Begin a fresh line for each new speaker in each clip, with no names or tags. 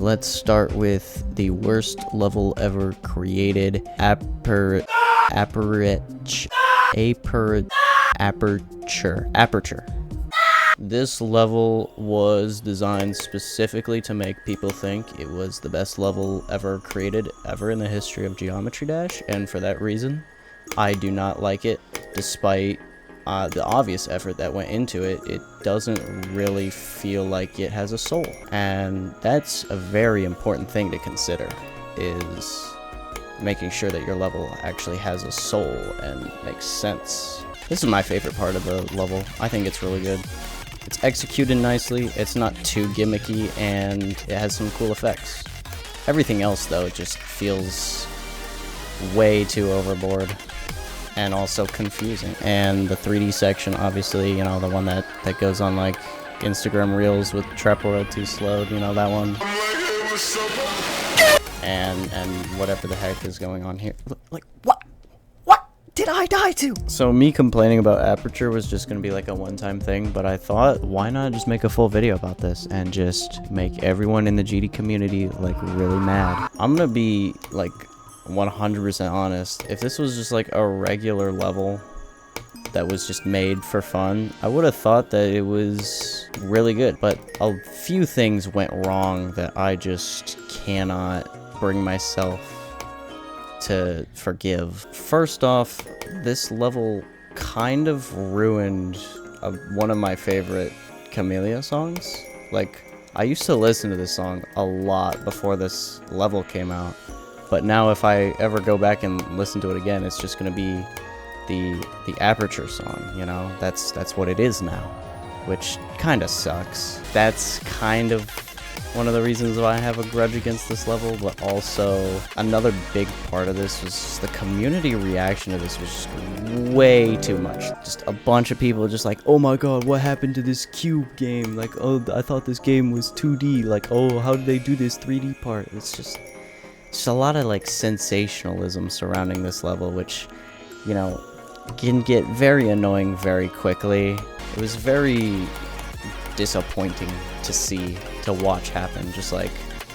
Let's start with the worst level ever created, Aperture. This level was designed specifically to make people think it was the best level ever created ever in the history of Geometry Dash, and for that reason, I do not like it. Despite the obvious effort that went into it, it doesn't really feel like it has a soul. And that's a very important thing to consider, is making sure that your level actually has a soul and makes sense. This is my favorite part of the level. I think it's really good. It's executed nicely, it's not too gimmicky, and it has some cool effects. Everything else, though, just feels way too overboard and also confusing. And the 3D section, obviously, you know, the one that goes on like Instagram Reels with Trap World Too Slowed, you know, that one. And whatever the heck is going on here. Like, what did I die to? So me complaining about Aperture was just gonna be like a one-time thing, but I thought, why not just make a full video about this and just make everyone in the GD community like really mad? I'm gonna be like 100% honest. If this was just like a regular level that was just made for fun, I would have thought that it was really good, but a few things went wrong that I just cannot bring myself to forgive. First off, this level kind of ruined one of my favorite Camellia songs. Like, I used to listen to this song a lot before this level came out, but now if I ever go back and listen to it again, it's just gonna be the Aperture song, you know? That's what it is now, which kind of sucks. That's kind of one of the reasons why I have a grudge against this level, but also another big part of this was just the community reaction to this was just way too much. Just a bunch of people just like, oh my god, what happened to this cube game? Like, oh, I thought this game was 2D. Like, oh, how did they do this 3D part? It's just a lot of like sensationalism surrounding this level, which, you know, can get very annoying very quickly. It was very disappointing to watch happen. Just like,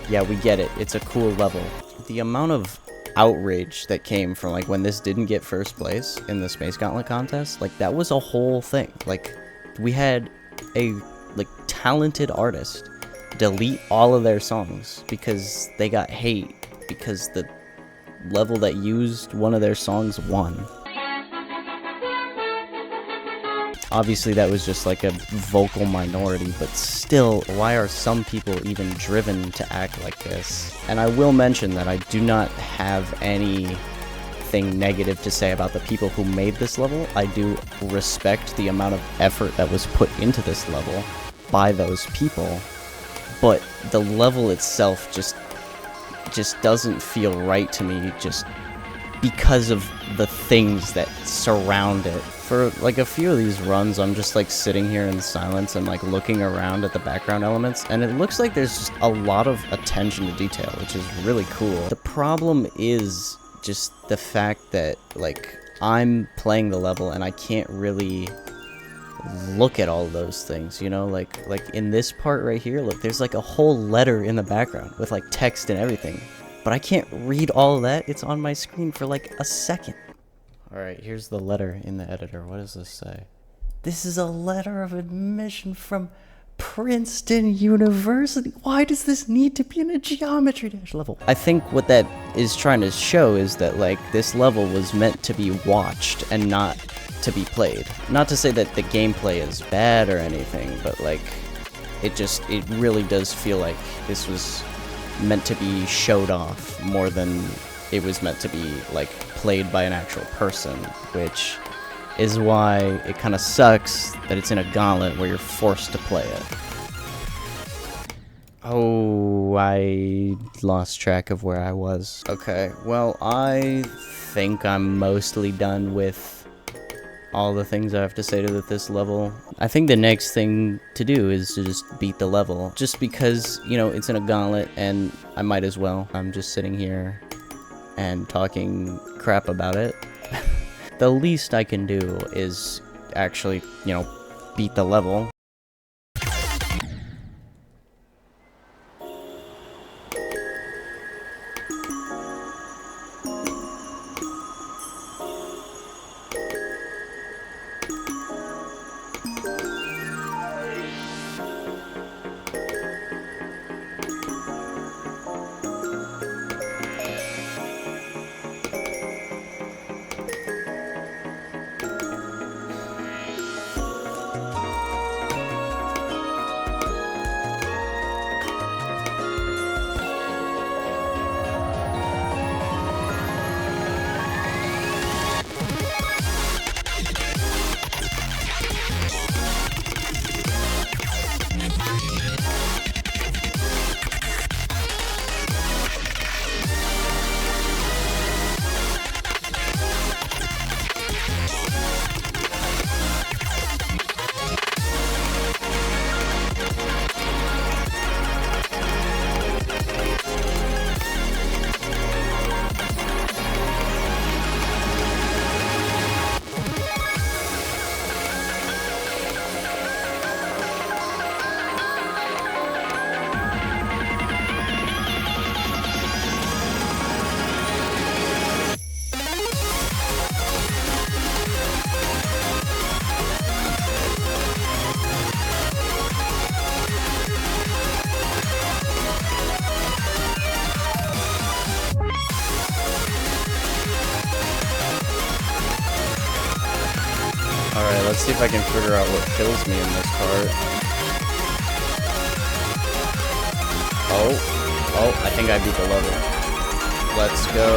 yeah, we get it, it's a cool level. The amount of outrage that came from like when this didn't get first place in the Space Gauntlet contest, like that was a whole thing. Like, we had a like talented artist delete all of their songs because they got hate because the level that used one of their songs won. Obviously, that was just like a vocal minority, but still, why are some people even driven to act like this? And I will mention that I do not have anything negative to say about the people who made this level. I do respect the amount of effort that was put into this level by those people, but the level itself just doesn't feel right to me, just because of the things that surround it. For like a few of these runs, I'm just like sitting here in silence and like looking around at the background elements, and it looks like there's just a lot of attention to detail, which is really cool. The problem is just the fact that like I'm playing the level and I can't really look at all those things, you know? Like in this part right here, look, there's like a whole letter in the background with like text and everything, but I can't read all of that. It's on my screen for like a second. Alright, here's the letter in the editor. What does this say? This is a letter of admission from Princeton University. Why does this need to be in a Geometry Dash level? I think what that is trying to show is that like this level was meant to be watched and not to be played. Not to say that the gameplay is bad or anything, but like it really does feel like this was meant to be showed off more than it was meant to be like played by an actual person, which is why it kind of sucks that it's in a gauntlet where you're forced to play it. Oh, I lost track of where I was. Okay, well, I think I'm mostly done with all the things I have to say to this level. I think the next thing to do is to just beat the level, just because, you know, it's in a gauntlet and I might as well. I'm just sitting here and talking crap about it. The least I can do is actually, you know, beat the level. let's see if I can figure out what kills me in this part. Oh, I think I beat the level. Let's go.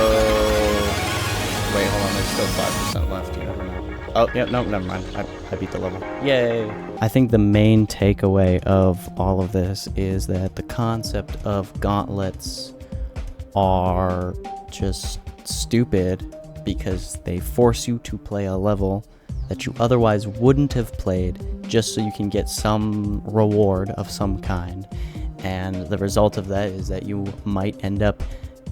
Wait, hold on, there's still 5% left. You never know. Oh, yeah, no, never mind. I beat the level. Yay! I think the main takeaway of all of this is that the concept of gauntlets are just stupid because they force you to play a level that you otherwise wouldn't have played just so you can get some reward of some kind. And the result of that is that you might end up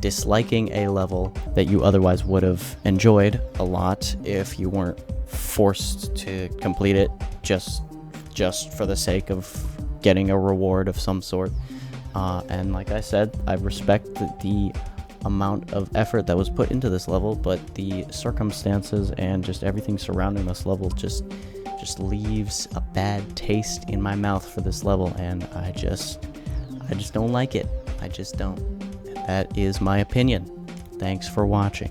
disliking a level that you otherwise would have enjoyed a lot if you weren't forced to complete it just for the sake of getting a reward of some sort. And like I said, I respect the amount of effort that was put into this level, but the circumstances and just everything surrounding this level just leaves a bad taste in my mouth for this level, and I just don't like it. I just don't. That is my opinion. Thanks for watching.